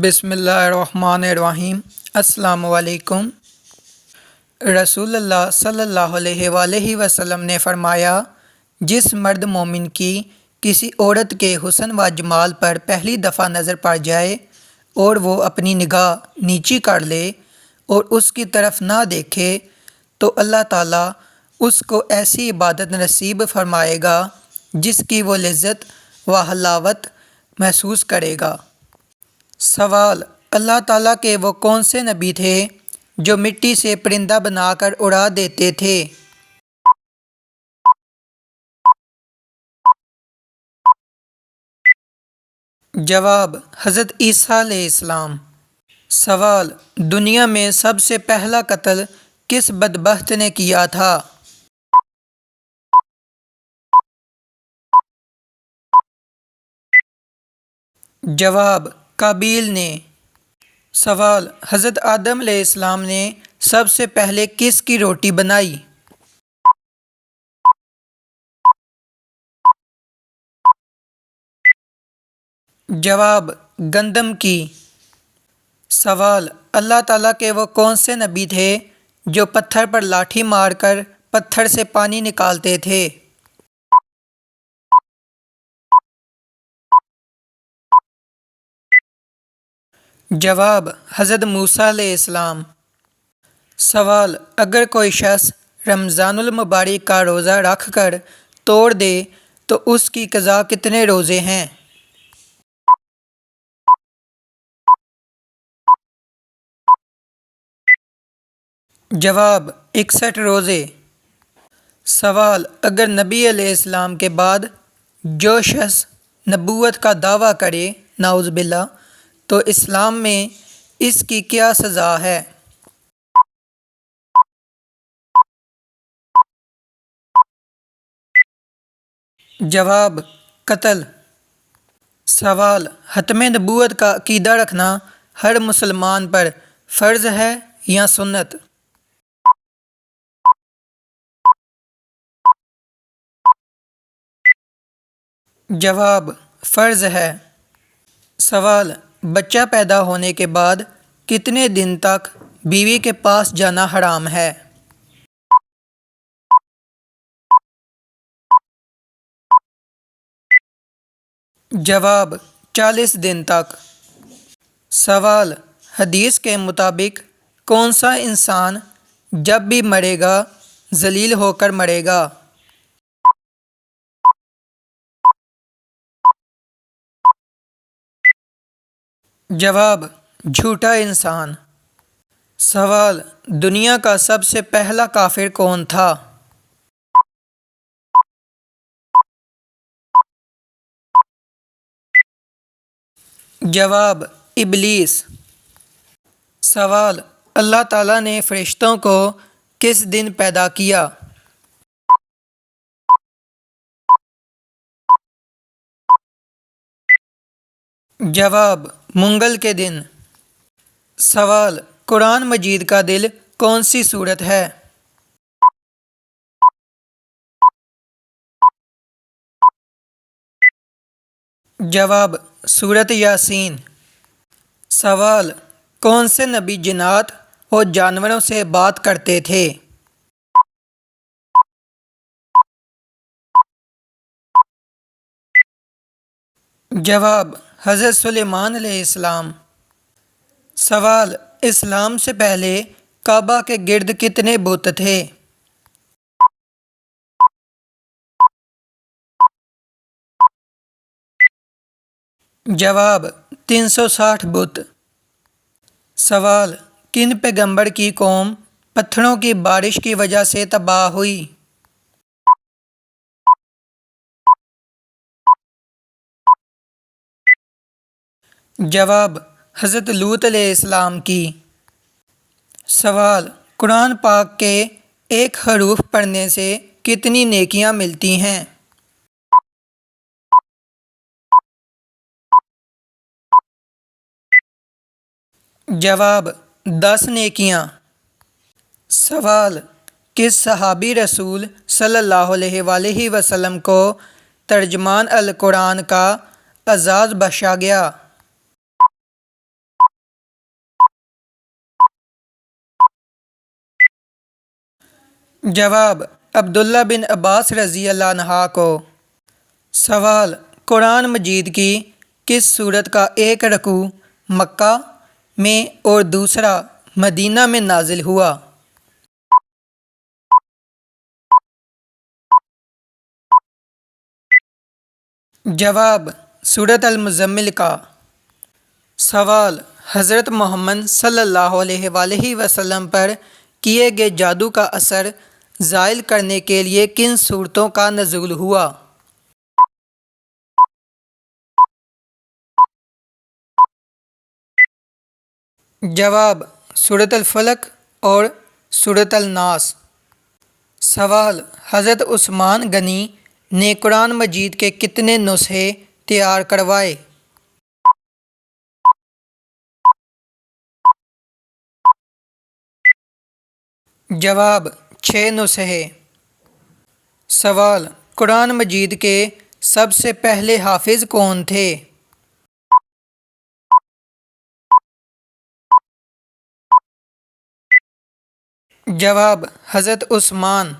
بسم اللہ الرحمن الرحیم۔ السلام علیکم۔ رسول اللہ صلی اللہ علیہ وآلہ وسلم نے فرمایا، جس مرد مومن کی کسی عورت کے حسن و جمال پر پہلی دفعہ نظر پڑ جائے اور وہ اپنی نگاہ نیچی کر لے اور اس کی طرف نہ دیکھے تو اللہ تعالیٰ اس کو ایسی عبادت نصیب فرمائے گا جس کی وہ لذت و حلاوت محسوس کرے گا۔ سوال: اللہ تعالیٰ کے وہ کون سے نبی تھے جو مٹی سے پرندہ بنا کر اڑا دیتے تھے؟ جواب: حضرت عیسیٰ علیہ السلام۔ سوال: دنیا میں سب سے پہلا قتل کس بدبخت نے کیا تھا؟ جواب: قابیل نے۔ سوال: حضرت آدم علیہ السلام نے سب سے پہلے کس کی روٹی بنائی؟ جواب: گندم کی۔ سوال: اللہ تعالیٰ کے وہ کون سے نبی تھے جو پتھر پر لاٹھی مار کر پتھر سے پانی نکالتے تھے؟ جواب: حضرت موسیٰ علیہ السلام۔ سوال: اگر کوئی شخص رمضان المبارک کا روزہ رکھ کر توڑ دے تو اس کی قضا کتنے روزے ہیں؟ جواب: 61 روزے۔ سوال: اگر نبی علیہ السلام کے بعد جو شخص نبوت کا دعویٰ کرے نعوذ باللہ تو اسلام میں اس کی کیا سزا ہے؟ جواب: قتل۔ سوال: ختم نبوت کا عقیدہ رکھنا ہر مسلمان پر فرض ہے یا سنت؟ جواب: فرض ہے۔ سوال: بچہ پیدا ہونے کے بعد کتنے دن تک بیوی کے پاس جانا حرام ہے؟ جواب: 40 دن تک۔ سوال: حدیث کے مطابق کون سا انسان جب بھی مرے گا ذلیل ہو کر مرے گا؟ جواب: جھوٹا انسان۔ سوال: دنیا کا سب سے پہلا کافر کون تھا؟ جواب: ابلیس۔ سوال: اللہ تعالیٰ نے فرشتوں کو کس دن پیدا کیا؟ جواب: منگل کے دن۔ سوال: قرآن مجید کا دل کون سی سورت ہے؟ جواب: سورت یاسین۔ سوال: کون سے نبی جنات اور جانوروں سے بات کرتے تھے؟ جواب: حضرت سلیمان علیہ السلام۔ سوال: اسلام سے پہلے کعبہ کے گرد کتنے بت تھے؟ جواب: 360 بت۔ سوال: کن پیغمبر کی قوم پتھروں کی بارش کی وجہ سے تباہ ہوئی؟ جواب: حضرت لوط علیہ السلام کی۔ سوال: قرآن پاک کے ایک حروف پڑھنے سے کتنی نیکیاں ملتی ہیں؟ جواب: 10 نیکیاں۔ سوال: کس صحابی رسول صلی اللہ علیہ وآلہ وسلم کو ترجمان القرآن کا اعزاز بخشا گیا؟ جواب: عبداللہ بن عباس رضی اللہ عنہ کو۔ سوال: قرآن مجید کی کس سورت کا ایک رکوع مکہ میں اور دوسرا مدینہ میں نازل ہوا؟ جواب: سورۃ المزمل کا۔ سوال: حضرت محمد صلی اللہ علیہ وآلہ وسلم پر کیے گئے جادو کا اثر زائل کرنے کے لیے کن سورتوں کا نزول ہوا؟ جواب: سورۃ الفلق اور سورۃ الناس۔ سوال: حضرت عثمان غنی نے قرآن مجید کے کتنے نسخے تیار کروائے؟ جواب: 6 نسخے۔ سوال: قرآن مجید کے سب سے پہلے حافظ کون تھے؟ جواب: حضرت عثمان۔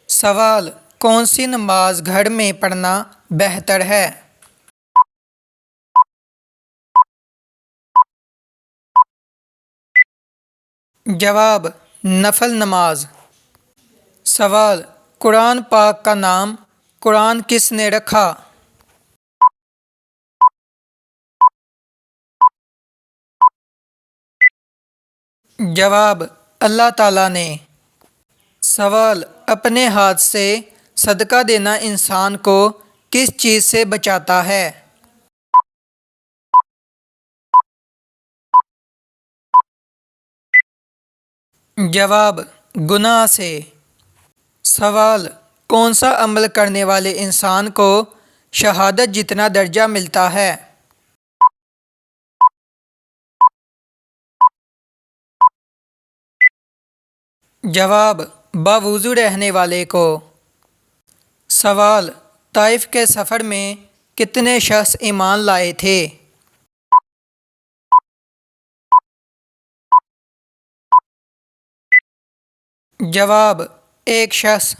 سوال: کون سی نماز گھر میں پڑھنا بہتر ہے؟ جواب: نفل نماز۔ سوال: قرآن پاک کا نام قرآن کس نے رکھا؟ جواب: اللہ تعالیٰ نے۔ سوال: اپنے ہاتھ سے صدقہ دینا انسان کو کس چیز سے بچاتا ہے؟ جواب: گناہ سے۔ سوال: کون سا عمل کرنے والے انسان کو شہادت جتنا درجہ ملتا ہے؟ جواب: باوضو رہنے والے کو۔ سوال: طائف کے سفر میں کتنے شخص ایمان لائے تھے؟ جواب: 1 شخص۔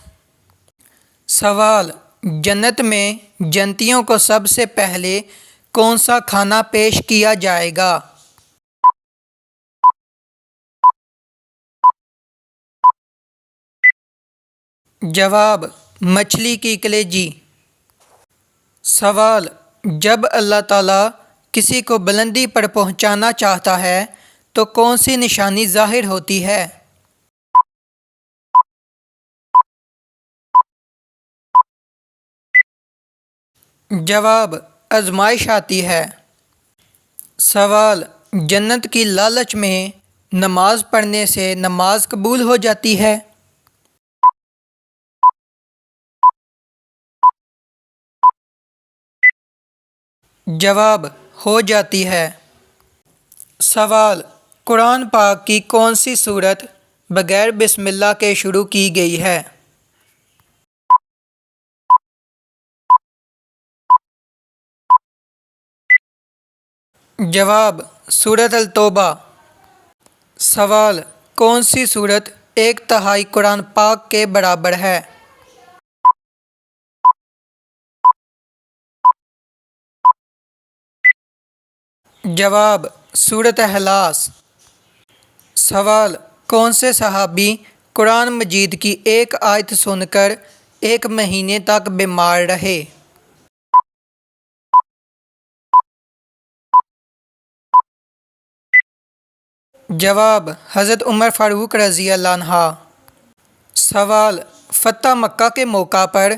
سوال: جنت میں جنتیوں کو سب سے پہلے کون سا کھانا پیش کیا جائے گا؟ جواب: مچھلی کی کلیجی۔ سوال: جب اللہ تعالیٰ کسی کو بلندی پر پہنچانا چاہتا ہے تو کون سی نشانی ظاہر ہوتی ہے؟ جواب: آزمائش آتی ہے۔ سوال: جنت کی لالچ میں نماز پڑھنے سے نماز قبول ہو جاتی ہے؟ جواب: ہو جاتی ہے۔ سوال: قرآن پاک کی کون سی سورت بغیر بسم اللہ کے شروع کی گئی ہے؟ جواب: سورۃ التوبہ۔ سوال: کون سی سورت 1/3 قرآن پاک کے برابر ہے؟ جواب: سورۃ اخلاص۔ سوال: کون سے صحابی قرآن مجید کی ایک آیت سن کر 1 مہینے تک بیمار رہے؟ جواب: حضرت عمر فاروق رضی اللہ عنہ۔ سوال: فتح مکہ کے موقع پر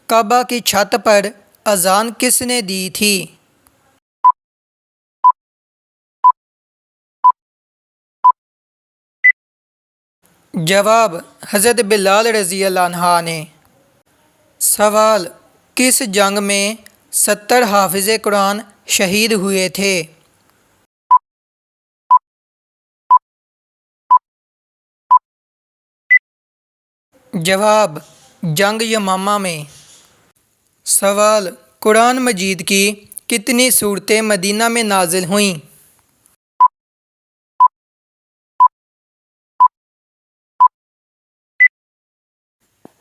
کعبہ کی چھت پر اذان کس نے دی تھی؟ جواب: حضرت بلال رضی اللہ عنہ نے۔ سوال: کس جنگ میں 70 حافظ قرآن شہید ہوئے تھے؟ جواب: جنگ یمامہ میں۔ سوال: قرآن مجید کی کتنی صورتیں مدینہ میں نازل ہوئیں؟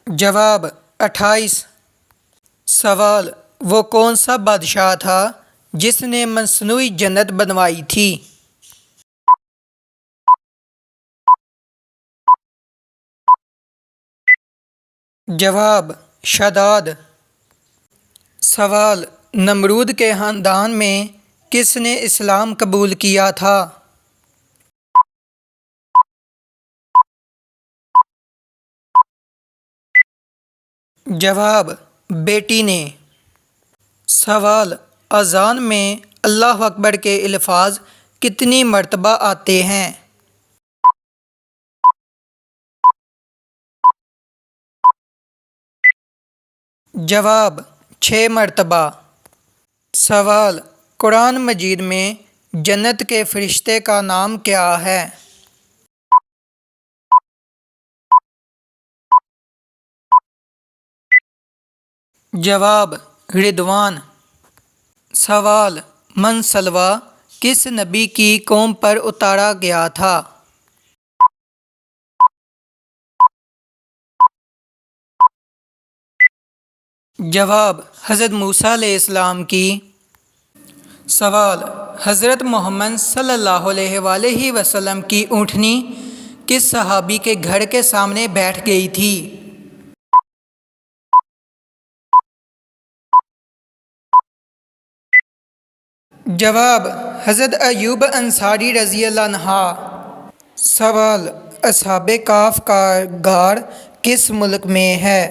جواب 28۔ سوال وہ کون سا بادشاہ تھا جس نے مصنوعی جنت بنوائی تھی؟ جواب شداد۔ سوال نمرود کے خاندان میں کس نے اسلام قبول کیا تھا؟ جواب بیٹی نے۔ سوال اذان میں اللہ اکبر کے الفاظ کتنی مرتبہ آتے ہیں؟ جواب 6 مرتبہ۔ سوال قرآن مجید میں جنت کے فرشتے کا نام کیا ہے؟ جواب رضوان۔ سوال من سلویٰ کس نبی کی قوم پر اتارا گیا تھا؟ جواب حضرت موسیٰ علیہ السلام کی۔ سوال حضرت محمد صلی اللہ علیہ وآلہ وسلم کی اونٹنی کس صحابی کے گھر کے سامنے بیٹھ گئی تھی؟ جواب حضرت ایوب انصاری رضی اللہ عنہ۔ سوال اصحاب کہف کا غار کس ملک میں ہے؟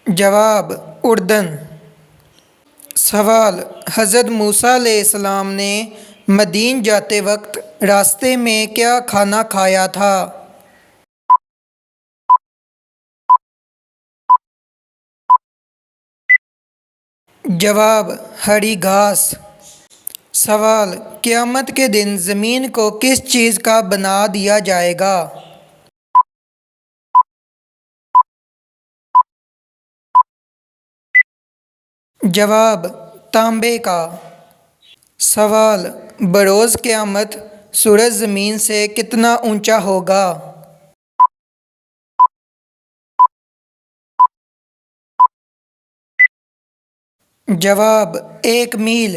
جواب اردن۔ سوال حضرت موسیٰ علیہ السلام نے مدین جاتے وقت راستے میں کیا کھانا کھایا تھا؟ جواب ہری گھاس۔ سوال قیامت کے دن زمین کو کس چیز کا بنا دیا جائے گا؟ جواب تانبے کا۔ سوال بروز قیامت سورج زمین سے کتنا اونچا ہوگا؟ جواب 1 میل۔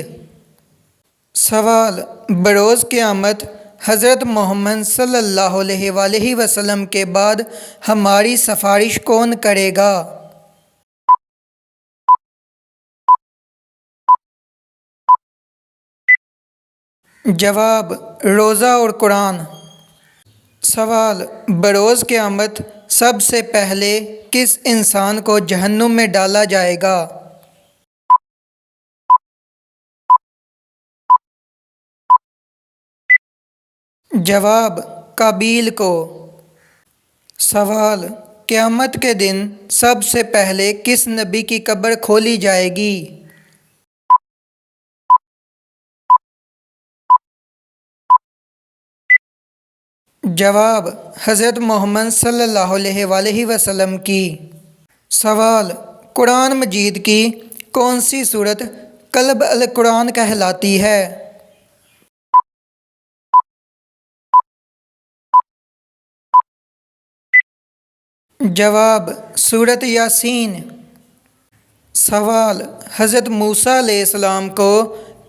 سوال بروز قیامت حضرت محمد صلی اللہ علیہ وآلہ وسلم کے بعد ہماری سفارش کون کرے گا؟ جواب روزہ اور قرآن۔ سوال بروز قیامت سب سے پہلے کس انسان کو جہنم میں ڈالا جائے گا؟ جواب قابیل کو۔ سوال قیامت کے دن سب سے پہلے کس نبی کی قبر کھولی جائے گی؟ جواب حضرت محمد صلی اللہ علیہ وآلہ وسلم کی۔ سوال قرآن مجید کی کون سی صورت قلب القرآن کہلاتی ہے؟ جواب سورۃ یاسین۔ سوال حضرت موسیٰ علیہ السلام کو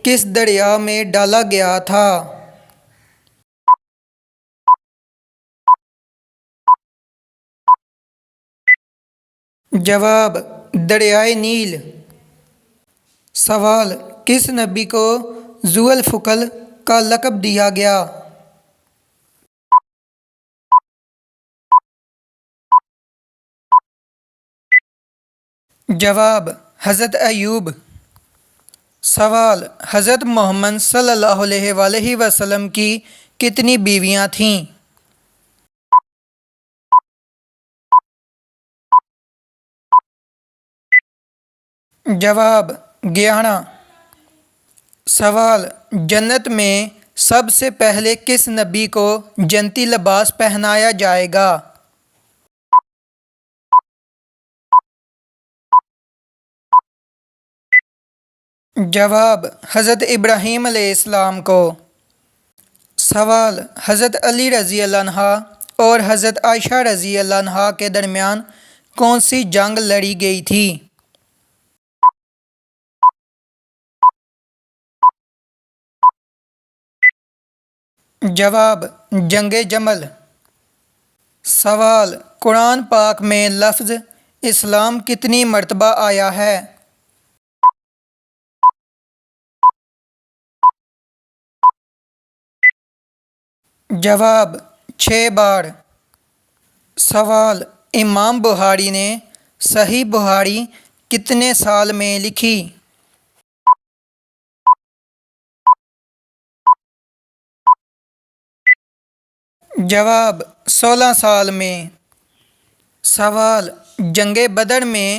کس دریا میں ڈالا گیا تھا؟ جواب دریائے نیل۔ سوال کس نبی کو ذو الفقل کا لقب دیا گیا؟ جواب حضرت ایوب۔ سوال حضرت محمد صلی اللہ علیہ وآلہ وسلم کی کتنی بیویاں تھیں؟ جواب 11۔ سوال جنت میں سب سے پہلے کس نبی کو جنتی لباس پہنایا جائے گا؟ جواب حضرت ابراہیم علیہ السلام کو۔ سوال: حضرت علی رضی اللہ عنہ اور حضرت عائشہ رضی اللہ عنہ کے درمیان کون سی جنگ لڑی گئی تھی؟ جواب: جنگ جمل۔ سوال: قرآن پاک میں لفظ اسلام کتنی مرتبہ آیا ہے؟ جواب: 6 بار۔ سوال: امام بخاری نے صحیح بخاری کتنے سال میں لکھی؟ جواب: 16 سال میں۔ سوال: جنگ بدر میں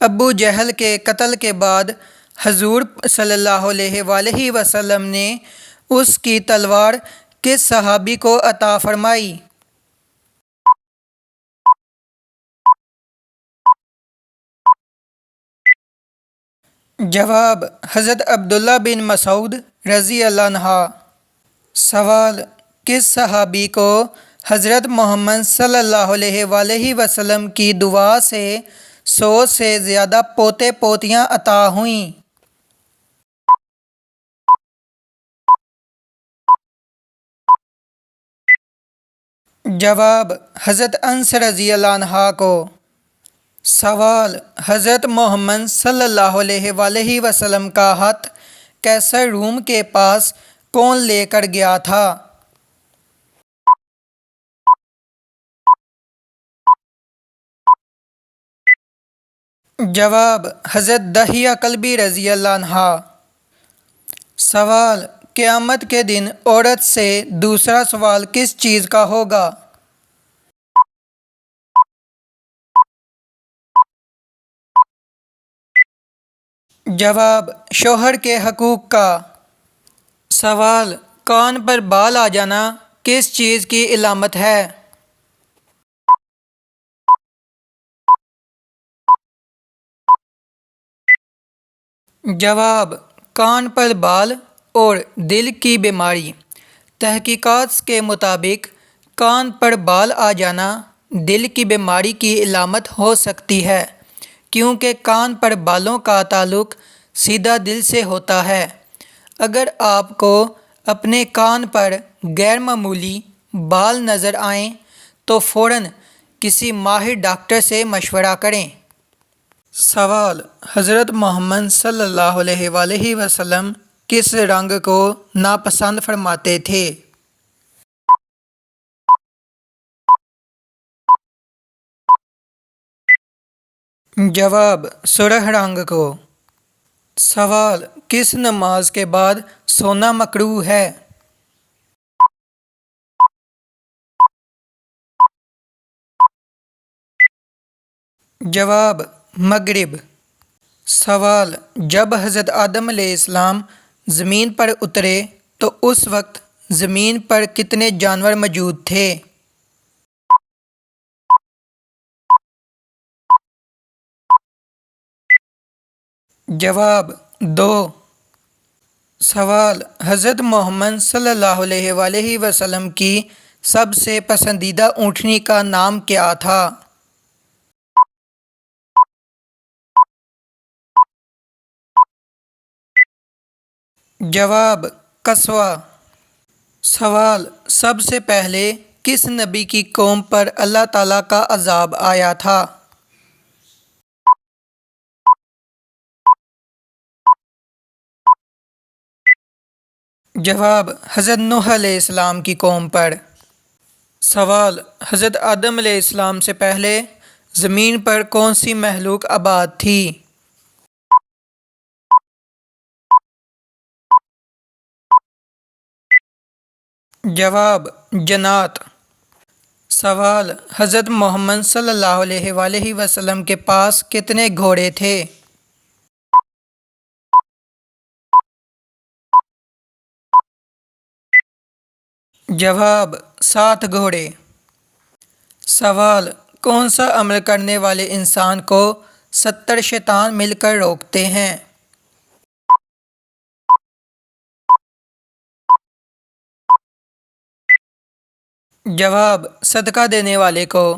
ابو جہل کے قتل کے بعد حضور صلی اللہ علیہ وآلہ وسلم نے اس کی تلوار کس صحابی کو عطا فرمائی؟ جواب: حضرت عبداللہ بن مسعود رضی اللہ عنہ۔ سوال: کس صحابی کو حضرت محمد صلی اللہ علیہ وآلہ وسلم کی دعا سے 100 سے زیادہ پوتے پوتیاں عطا ہوئیں؟ جواب: حضرت انس رضی اللہ عنہ کو۔ سوال: حضرت محمد صلی اللہ علیہ وآلہ وسلم کا ہاتھ قیصر روم کے پاس کون لے کر گیا تھا؟ جواب: حضرت دحیہ کلبی رضی اللہ عنہ۔ سوال: قیامت کے دن عورت سے دوسرا سوال کس چیز کا ہوگا؟ جواب: شوہر کے حقوق کا۔ سوال: کان پر بال آ جانا کس چیز کی علامت ہے؟ جواب: کان پر بال اور دل کی بیماری۔ تحقیقات کے مطابق کان پر بال آ جانا دل کی بیماری کی علامت ہو سکتی ہے، کیونکہ کان پر بالوں کا تعلق سیدھا دل سے ہوتا ہے۔ اگر آپ کو اپنے کان پر غیر معمولی بال نظر آئیں تو فوراً کسی ماہر ڈاکٹر سے مشورہ کریں۔ سوال: حضرت محمد صلی اللہ علیہ وآلہ وسلم کس رنگ کو ناپسند فرماتے تھے؟ جواب: سرخ رنگ کو۔ سوال: کس نماز کے بعد سونا مکروہ ہے؟ جواب: مغرب۔ سوال: جب حضرت آدم علیہ السلام زمین پر اترے تو اس وقت زمین پر کتنے جانور موجود تھے؟ جواب: 2۔ سوال: حضرت محمد صلی اللہ علیہ وآلہ وسلم کی سب سے پسندیدہ اونٹنی کا نام کیا تھا؟ جواب: قصوہ۔ سوال: سب سے پہلے کس نبی کی قوم پر اللہ تعالیٰ کا عذاب آیا تھا؟ جواب: حضرت نوح علیہ السلام کی قوم پر۔ سوال: حضرت آدم علیہ السلام سے پہلے زمین پر کون سی مخلوق آباد تھی؟ جواب: جنات۔ سوال: حضرت محمد صلی اللہ علیہ وآلہ وسلم کے پاس کتنے گھوڑے تھے؟ جواب: 7 گھوڑے۔ سوال: کون سا عمل کرنے والے انسان کو 70 شیطان مل کر روکتے ہیں؟ جواب: صدقہ دینے والے کو